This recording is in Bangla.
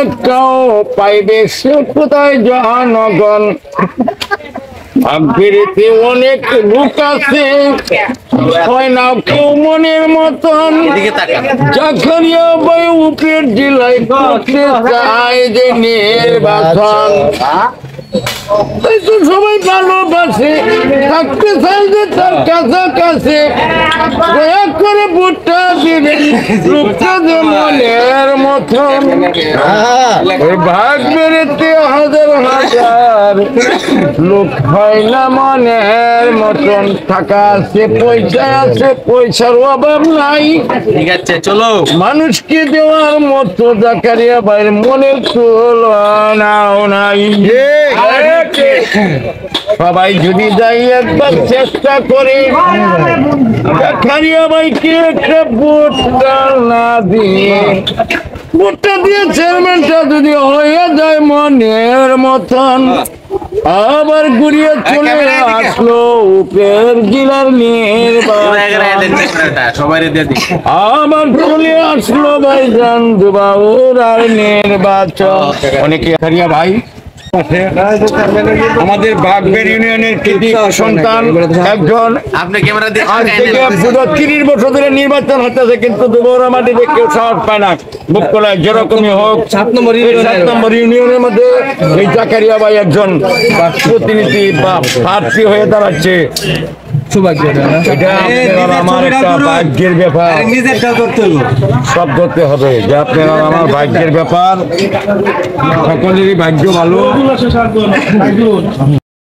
একটাও পাইবে সে কোথায় জনগণ আবিরিতে অনেক লোক আছে হয় না কেউ মনের মতন জাকারিয়া ভাই উপরের জেলায় করতে চায় যে নির্বাচন সবাই ভালোবাসে থাকতে চাই যে তার কাছাকাছি দয়া করে ভোটটা দিবেন লোকটা যে মনের মতন ওই ভাগ বেরোতে হাজার হাজার লোক হয় না মনের মতন টাকা আছে পয়সা আছে পয়সার অভাব নাই ঠিক আছে চলো মানুষকে দেওয়ার মতো জাকারিয়া ভাইয়ের মনের তুলনাও নাই সবাই যদি যাই একবার চেষ্টা করে জাকারিয়া ভাইকে একটা ভোটটা না দিয়ে ভোটটা দিয়ে চেয়ারম্যানটা যদি হয়ে যায় মনের মতন আবার ঘুরিয়ে চলে আসলো উপের জেলার আবার চলে আসলো ভাইজান দুবাউর আর নির্বাচন অনেকে ভাই আমাদের বাগবের ইউনিয়নের কৃতি সন্তান একজন আজ থেকে পুরো 30 বছর ধরে নির্বাচন হতেছে কিন্তু দুবরা মাটিতে কেউ সাহস পায় না বুক করায় যেরকমই হোক 7 নম্বর ইউনিয়নের মধ্যে এই জাকারিয়া ভাই একজন প্রতিনিধি বা প্রার্থী হয়ে দাঁড়াচ্ছে আমার একটা ভাগ্যের ব্যাপার সব করতে হবে যে আপনার আমার ভাগ্যের ব্যাপার সকলেরই ভাগ্য ভালো